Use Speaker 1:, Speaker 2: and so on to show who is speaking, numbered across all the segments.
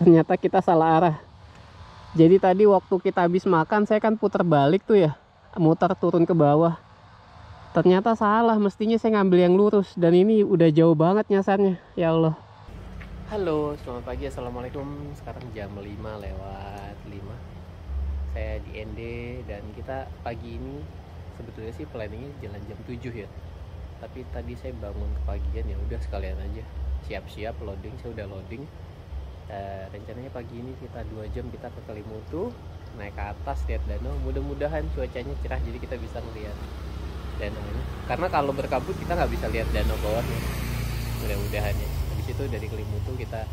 Speaker 1: Ternyata kita salah arah. Jadi tadi waktu kita habis makan, saya kan putar balik tuh ya, muter turun ke bawah. Ternyata salah, mestinya saya ngambil yang lurus. Dan ini udah jauh banget nyasarnya. Ya Allah. Halo, selamat pagi, assalamualaikum. Sekarang jam 5:05. Saya di ND dan kita pagi ini sebetulnya sih planningnya jalan jam 7 ya. Tapi tadi saya bangun kepagian, ya udah sekalian aja siap-siap loading. Saya udah loading. Rencananya pagi ini kita 2 jam kita ke Kelimutu, naik ke atas lihat danau. Mudah-mudahan cuacanya cerah jadi kita bisa melihat danau ini, karena kalau berkabut kita nggak bisa lihat danau bawahnya. Mudah-mudahan ya. Habis itu dari Kelimutu kita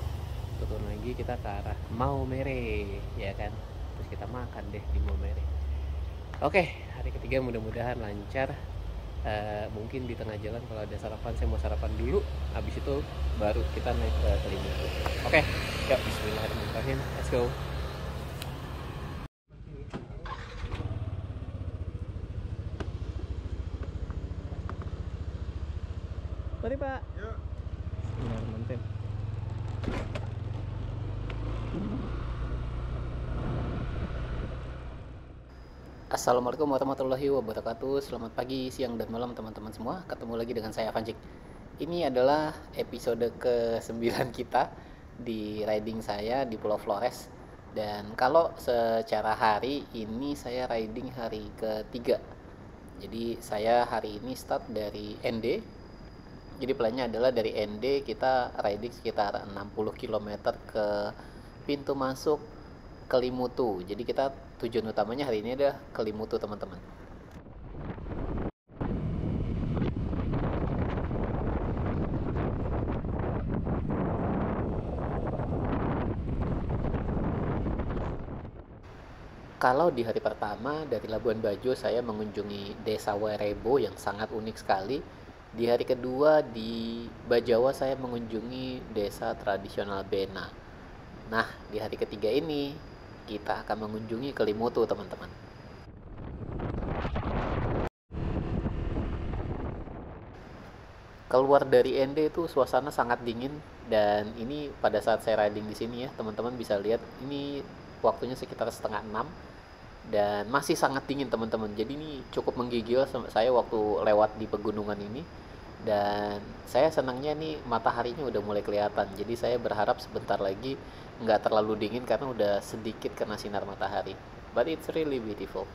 Speaker 1: turun lagi, kita ke arah Maumere ya kan, terus kita makan deh di Maumere. Oke, hari ketiga mudah-mudahan lancar. Mungkin di tengah jalan kalau ada sarapan, saya mau sarapan dulu, habis itu baru kita naik ke Kelimutu. Oke, yuk bismillahirrahmanirrahim, let's go. Mari Pak. Yuk. Bismillahirrahmanirrahim. Assalamualaikum warahmatullahi wabarakatuh. Selamat pagi, siang, dan malam teman-teman semua. Ketemu lagi dengan saya Avancik. Ini adalah episode ke-9 kita di riding saya di Pulau Flores. Dan kalau secara hari ini saya riding hari ketiga. Jadi saya hari ini start dari ND. Jadi plannya adalah dari ND kita riding sekitar 60 km ke pintu masuk Kelimutu. Jadi kita tujuan utamanya hari ini adalah Kelimutu teman-teman. Kalau di hari pertama dari Labuan Bajo saya mengunjungi Desa Werebo yang sangat unik sekali. Di hari kedua di Bajawa saya mengunjungi desa tradisional Bena. Nah, di hari ketiga ini kita akan mengunjungi Kelimutu teman-teman. Keluar dari ND itu suasana sangat dingin, dan ini pada saat saya riding di sini ya teman-teman bisa lihat ini waktunya sekitar 5:30 dan masih sangat dingin teman-teman. Jadi ini cukup menggigil saya waktu lewat di pegunungan ini, dan saya senangnya nih mataharinya udah mulai kelihatan. Jadi saya berharap sebentar lagi nggak terlalu dingin karena udah sedikit kena sinar matahari. But it's really beautiful.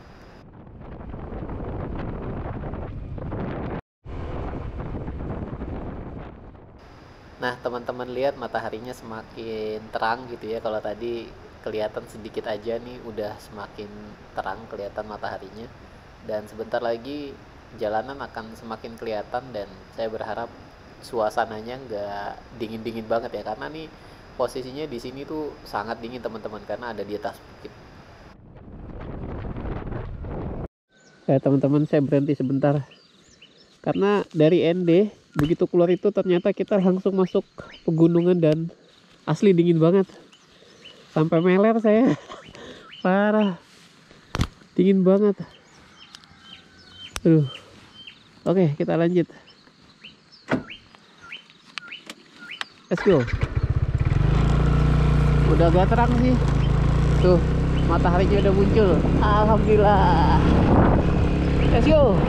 Speaker 1: Nah teman-teman lihat mataharinya semakin terang gitu ya. Kalau tadi kelihatan sedikit aja nih udah semakin terang kelihatan mataharinya. Dan sebentar lagi jalanan akan semakin kelihatan, dan saya berharap suasananya nggak dingin-dingin banget ya, karena nih posisinya di sini tuh sangat dingin teman-teman karena ada di atas bukit. Ya teman-teman, saya berhenti sebentar karena dari ND begitu keluar itu ternyata kita langsung masuk pegunungan dan asli dingin banget, sampai meler saya. Parah, dingin banget. Oke, kita lanjut. Let's go. Udah agak terang sih. Tuh, mataharinya udah muncul. Alhamdulillah. Let's go.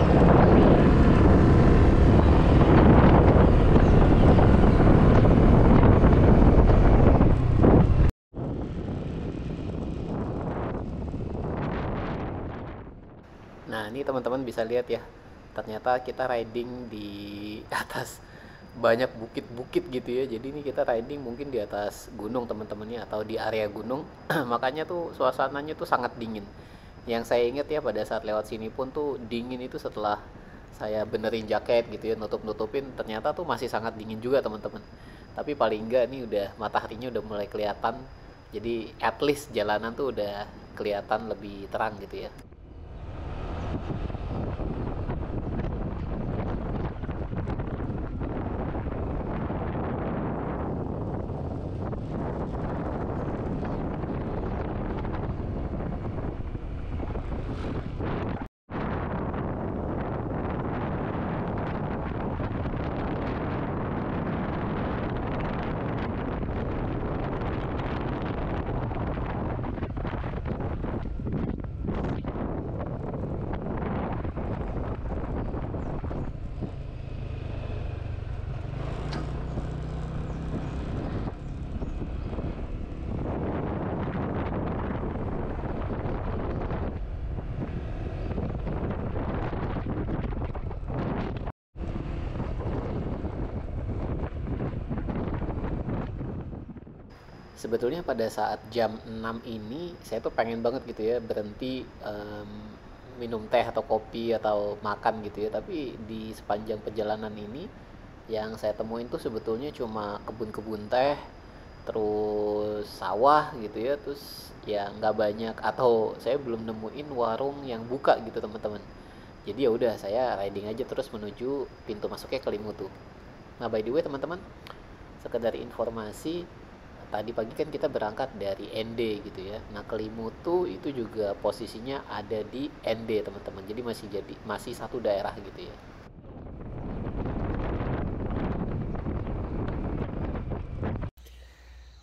Speaker 1: Nah, ini teman-teman bisa lihat ya. Ternyata kita riding di atas banyak bukit-bukit gitu ya. Jadi ini kita riding mungkin di atas gunung teman-temannya, atau di area gunung. Makanya tuh suasananya tuh sangat dingin. Yang saya ingat ya pada saat lewat sini pun tuh dingin itu setelah saya benerin jaket gitu ya, nutup-nutupin, ternyata tuh masih sangat dingin juga teman-teman. Tapi paling enggak nih udah mataharinya udah mulai kelihatan. Jadi at least jalanan tuh udah kelihatan lebih terang gitu ya.
Speaker 2: Sebetulnya pada saat jam 6 ini saya tuh pengen banget gitu ya berhenti minum teh atau kopi atau makan gitu ya. Tapi di sepanjang perjalanan ini yang saya temuin tuh sebetulnya cuma kebun-kebun teh, terus sawah gitu ya, terus ya nggak banyak atau saya belum nemuin warung yang buka gitu teman-teman. Jadi ya udah saya riding aja terus menuju pintu masuknya Kelimutu. Nah by the way teman-teman, sekedar informasi, tadi pagi kan kita berangkat dari ND gitu ya. Nah Kelimutu itu juga posisinya ada di ND teman-teman. Jadi masih satu daerah gitu ya.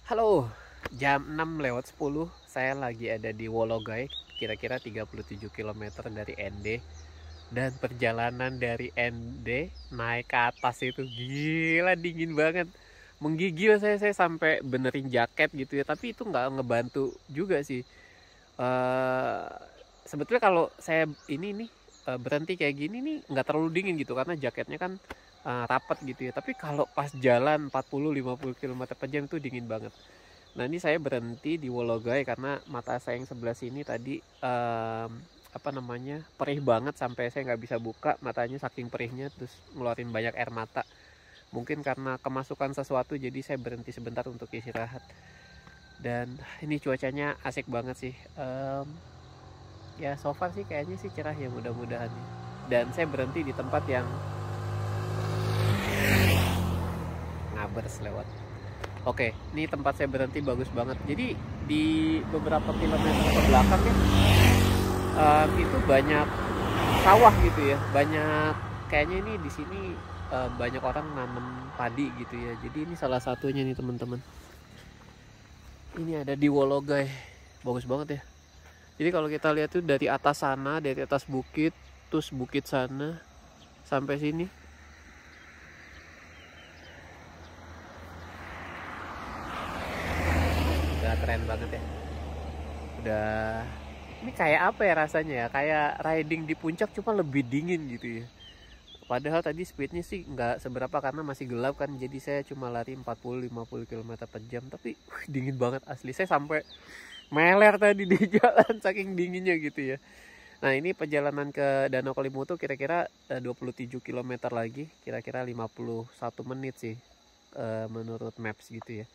Speaker 1: Halo, jam 6:10 saya lagi ada di Wologai, kira-kira 37 km dari ND. Dan perjalanan dari ND naik ke atas itu gila dingin banget. Menggigil saya sampai benerin jaket gitu ya, tapi itu nggak ngebantu juga sih. Eh Sebetulnya kalau saya ini nih berhenti kayak gini nih nggak terlalu dingin gitu karena jaketnya kan rapat gitu ya. Tapi kalau pas jalan 40-50 km per jam itu dingin banget. Nah ini saya berhenti di Wologai karena mata saya yang sebelah sini tadi apa namanya, perih banget sampai saya nggak bisa buka matanya saking perihnya, terus ngeluarin banyak air mata. Mungkin karena kemasukan sesuatu jadi saya berhenti sebentar untuk istirahat. Dan ini cuacanya asik banget sih. Ya so far sih kayaknya sih cerah ya, mudah-mudahan ya. Dan saya berhenti di tempat yang ngabers lewat. Oke, ini tempat saya berhenti bagus banget. Jadi di beberapa kilometer ke belakang ya, itu banyak sawah gitu ya. Banyak kayaknya ini di sini banyak orang nanam padi gitu ya. Jadi ini salah satunya nih teman-teman. Ini ada di Wologai, bagus banget ya. Jadi kalau kita lihat tuh dari atas sana, dari atas bukit, terus bukit sana sampai sini. Udah keren banget ya. Udah, ini kayak apa ya rasanya ya? Kayak riding di puncak cuma lebih dingin gitu ya. Padahal tadi speednya sih nggak seberapa karena masih gelap kan. Jadi saya cuma lari 40-50 km per jam. Tapi dingin banget asli. Saya sampai meler tadi di jalan saking dinginnya gitu ya. Nah ini perjalanan ke Danau Kelimutu kira-kira 27 km lagi. Kira-kira 51 menit sih menurut maps gitu ya.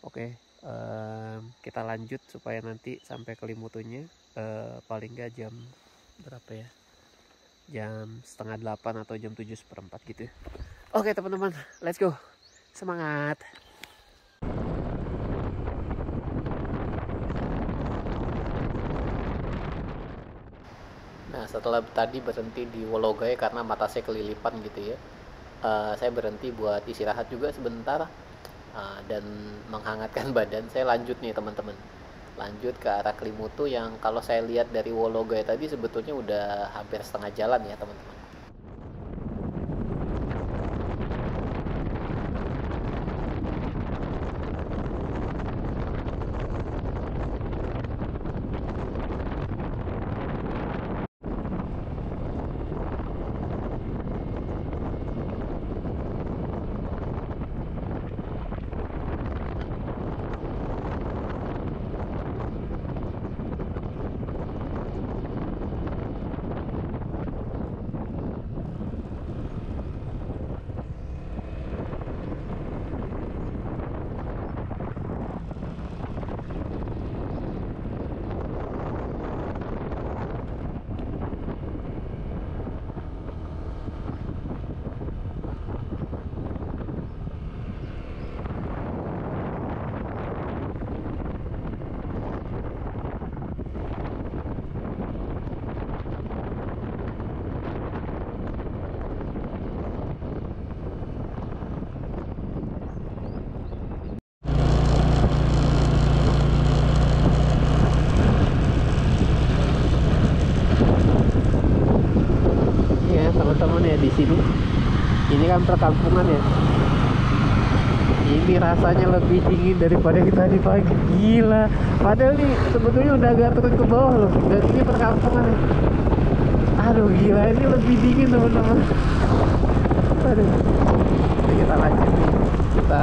Speaker 1: Oke, kita lanjut supaya nanti sampai Kelimutunya paling nggak jam berapa ya? Jam 7:30 atau jam 7:45 gitu ya. Oke teman-teman, let's go. Semangat.
Speaker 2: Nah setelah tadi berhenti di Wologai karena mata saya kelilipan gitu ya, saya berhenti buat istirahat juga sebentar dan menghangatkan badan. Saya lanjut nih teman-teman, lanjut ke arah Kelimutu yang kalau saya lihat dari Wologai tadi sebetulnya udah hampir setengah jalan ya teman-teman.
Speaker 1: Teman-teman ya, di sini ini kan perkampungan ya. Ini rasanya lebih dingin daripada kita tadi pagi. Gila. Padahal nih sebetulnya udah agak turun ke bawah loh. Dan ini perkampungan ya. Aduh gila, ini lebih dingin teman-teman. Aduh. Jadi kita lanjut nih. Kita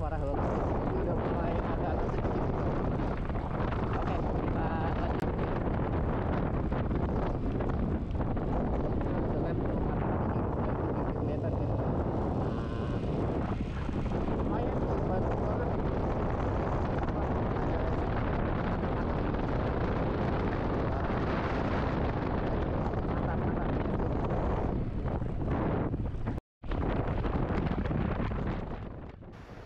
Speaker 1: parah bagus. Ini udah mulai agak-agak sedikit juga. Oke, kita lanjut dengan matahari udah mulai kelihatan ya. Nah, lumayan sih, bantu banget. Mantap, mantap.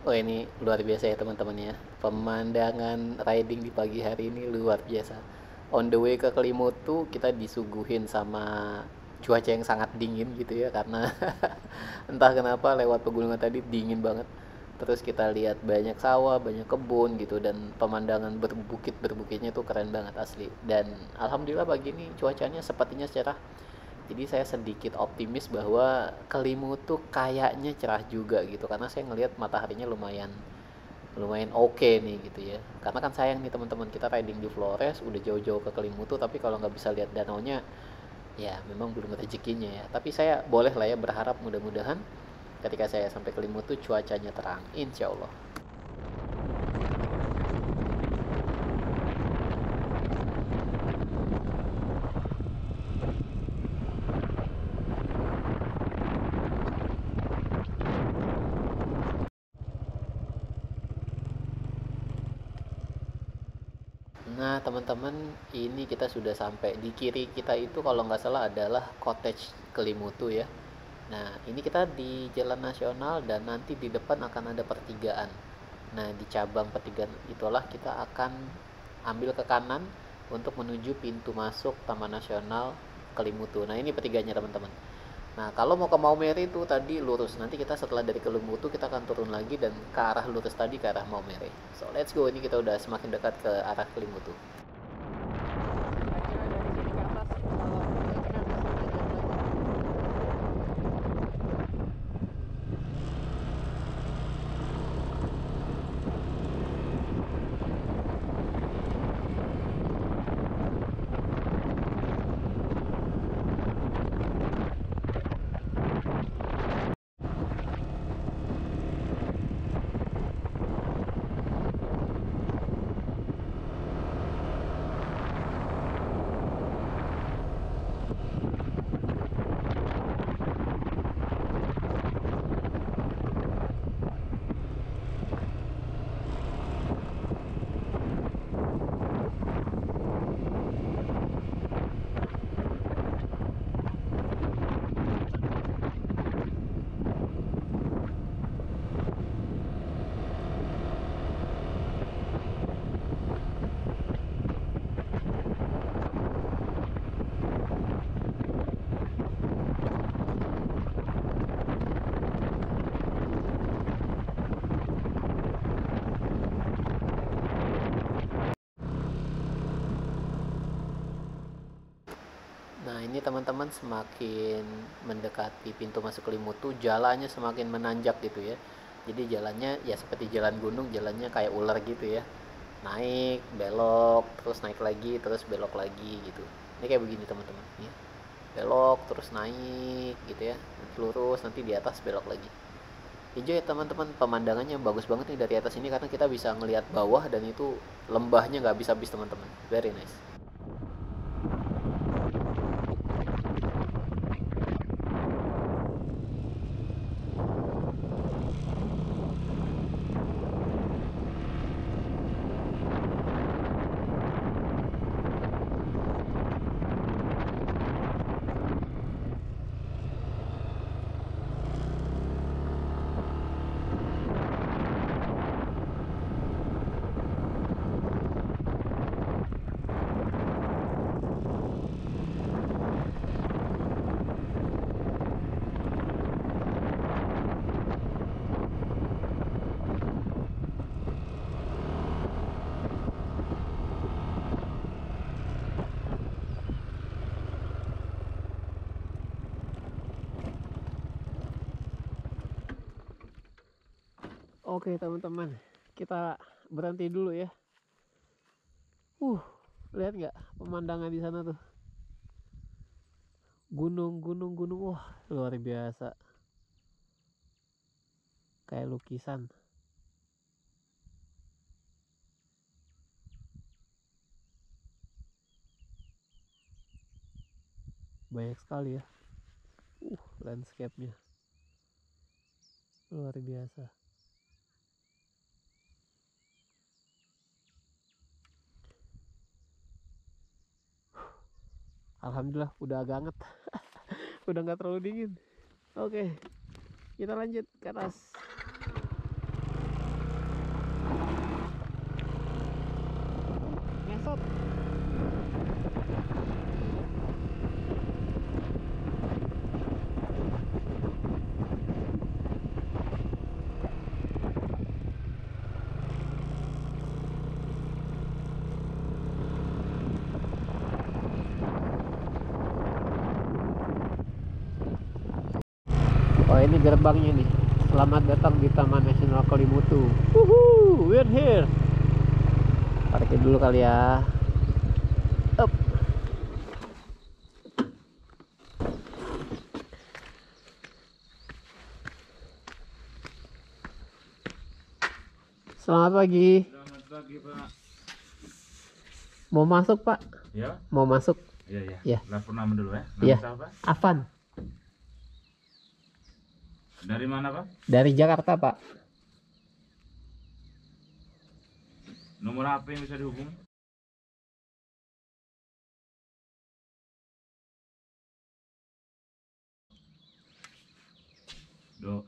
Speaker 2: Oh ini luar biasa ya teman-teman ya. Pemandangan riding di pagi hari ini luar biasa. On the way ke Kelimutu kita disuguhin sama cuaca yang sangat dingin gitu ya karena entah kenapa lewat pegunungan tadi dingin banget. Terus kita lihat banyak sawah, banyak kebun gitu dan pemandangan berbukit-berbukitnya tuh keren banget asli. Dan alhamdulillah pagi ini cuacanya sepertinya cerah. Jadi saya sedikit optimis bahwa Kelimutu kayaknya cerah juga gitu karena saya ngelihat mataharinya lumayan lumayan oke nih gitu ya. Karena kan sayang nih teman-teman kita riding di Flores udah jauh-jauh ke Kelimutu tapi kalau nggak bisa lihat danaunya ya memang belum rezekinya ya. Tapi saya boleh lah ya berharap mudah-mudahan ketika saya sampai Kelimutu cuacanya terang, insya Allah. Nah, teman-teman, ini kita sudah sampai di kiri kita itu kalau nggak salah adalah cottage Kelimutu ya. Nah, ini kita di Jalan Nasional dan nanti di depan akan ada pertigaan. Nah, di cabang pertigaan itulah kita akan ambil ke kanan untuk menuju pintu masuk Taman Nasional Kelimutu. Nah, ini pertiganya teman-teman. Nah, kalau mau ke Maumere itu tadi lurus. Nanti kita setelah dari Kelimutu kita akan turun lagi dan ke arah lurus tadi ke arah Maumere. So, let's go. Ini kita udah semakin dekat ke arah Kelimutu.
Speaker 1: Kira-kira dari sini ke atas kalau perjalanan setengah jam lagi.
Speaker 2: Nah, ini teman-teman semakin mendekati pintu masuk Kelimutu, jalannya semakin menanjak gitu ya. Jadi jalannya ya seperti jalan gunung, jalannya kayak ular gitu ya. Naik, belok, terus naik lagi, terus belok lagi gitu. Ini kayak begini teman-teman ya. Belok, terus naik gitu ya. Nanti lurus, nanti di atas belok lagi. Hijau ya teman-teman, pemandangannya bagus banget nih dari atas ini karena kita bisa ngelihat bawah dan itu lembahnya nggak habis-habis teman-teman. Very nice.
Speaker 1: Oke teman-teman, kita berhenti dulu ya. Uh, Lihat nggak pemandangan di sana tuh? Gunung, gunung, gunung. Wah, luar biasa. Kayak lukisan. banyak sekali ya. Landscape-nya luar biasa. Alhamdulillah udah agak hangat. Udah nggak terlalu dingin. Oke, kita lanjut ke atas. Ngesot. Oh, ini gerbangnya nih. Selamat datang di Taman Nasional Kelimutu. Woohoo, we're here. Parkir dulu kali ya. Up. Selamat pagi.
Speaker 3: Selamat pagi, Pak.
Speaker 1: Mau masuk, Pak?
Speaker 3: Ya?
Speaker 1: Mau masuk?
Speaker 3: Iya, iya.
Speaker 1: Iya.
Speaker 3: Lapor nama dulu ya. Nama
Speaker 1: Iya.
Speaker 3: siapa?
Speaker 1: Afan.
Speaker 3: Dari mana, Pak?
Speaker 1: Dari Jakarta, Pak.
Speaker 3: Nomor HP yang bisa dihubungi?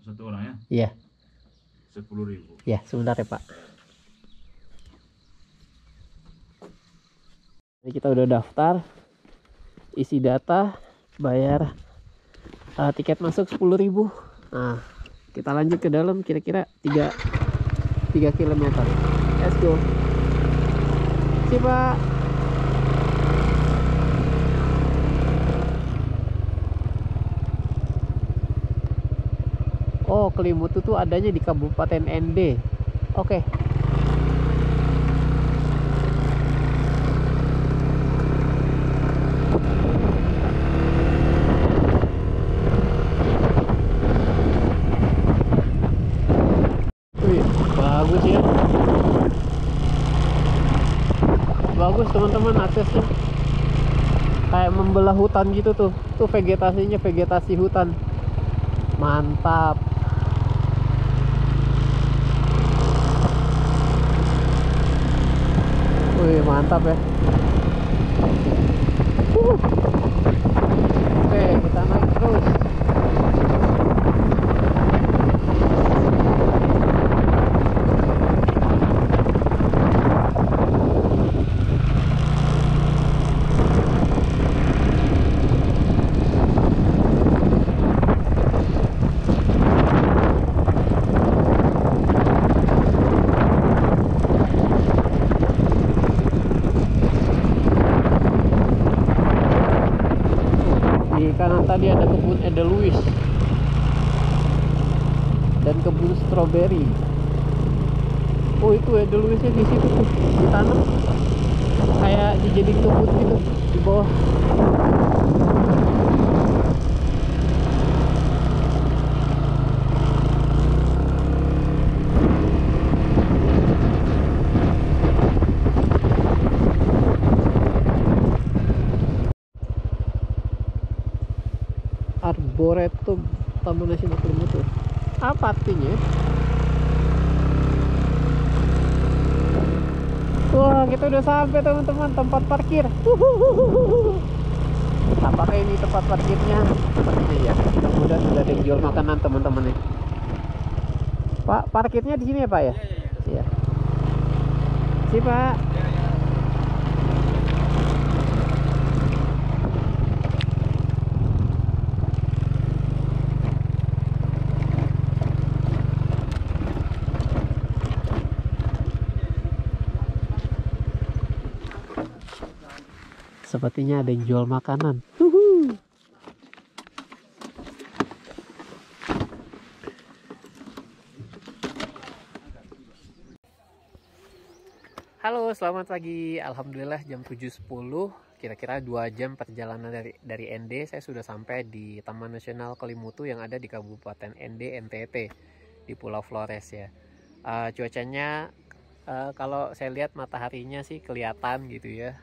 Speaker 3: Satu orang ya?
Speaker 1: Iya.
Speaker 3: 10.000.
Speaker 1: Ya, sebentar ya, Pak. Ini kita udah daftar, isi data, bayar tiket masuk 10.000. Nah, kita lanjut ke dalam kira-kira 3 km. Let's go. Si Pak. Oh, Kelimutu tuh adanya di Kabupaten ND. Oke. Wih, bagus ya. Bagus teman-teman aksesnya. Kayak membelah hutan gitu tuh. Tuh vegetasinya vegetasi hutan. Mantap. Wih, mantap ya. Oke, kita naik terus. Di kanan tadi ada kebun Edelweiss dan kebun stroberi. Oh, itu Edelweissnya di situ tuh, ditanam kayak dijadiin kebun gitu di bawah. Arboretum Taman Nasional Kelimutu. Apa artinya? Wah, kita udah sampai teman-teman, tempat parkir. Apakah ini tempat parkirnya? Sepertinya ya. Mudah-mudahan sudah ada yang jual makanan teman-teman ya. Pak, parkirnya di sini ya, Pak ya? Iya. Si Pak. Sepertinya ada yang jual makanan. Halo, selamat pagi. Alhamdulillah jam 7.10. Kira-kira 2 jam perjalanan dari ND. Saya sudah sampai di Taman Nasional Kelimutu yang ada di Kabupaten ND, NTT, di Pulau Flores ya. Cuacanya kalau saya lihat mataharinya sih kelihatan gitu ya.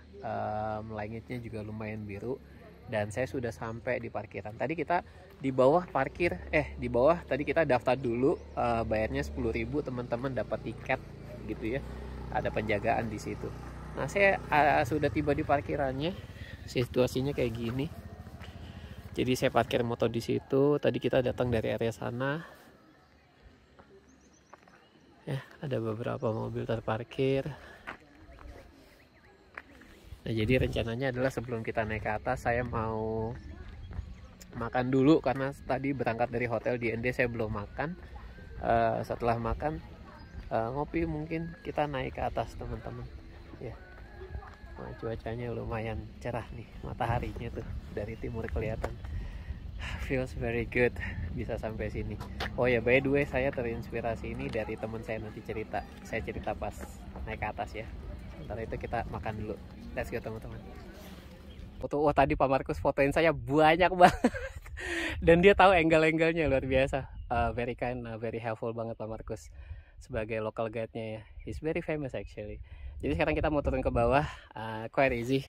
Speaker 1: Langitnya juga lumayan biru. dan saya sudah sampai di parkiran. Tadi kita di bawah parkir, di bawah tadi kita daftar dulu, bayarnya 10.000, teman-teman dapat tiket gitu ya. Ada penjagaan di situ. Nah, saya sudah tiba di parkirannya. Situasinya kayak gini. Jadi saya parkir motor di situ. Tadi kita datang dari area sana. Ya, ada beberapa mobil terparkir. Nah, jadi rencananya adalah sebelum kita naik ke atas, saya mau makan dulu karena tadi berangkat dari hotel di ND saya belum makan. Setelah makan ngopi, mungkin kita naik ke atas teman-teman. Ya, nah, cuacanya lumayan cerah nih, mataharinya tuh dari timur kelihatan. Feels very good bisa sampai sini. Oh ya, by the way, saya terinspirasi ini dari teman saya, nanti saya cerita pas naik ke atas ya. Sementara itu kita makan dulu. Let's go teman-teman. Wah, tadi Pak Markus fotoin saya banyak banget. Dan dia tahu angle-angle-nya luar biasa. Very kind, very helpful banget Pak Markus sebagai local guide-nya ya. He's very famous actually. Jadi sekarang kita mau turun ke bawah, quite easy.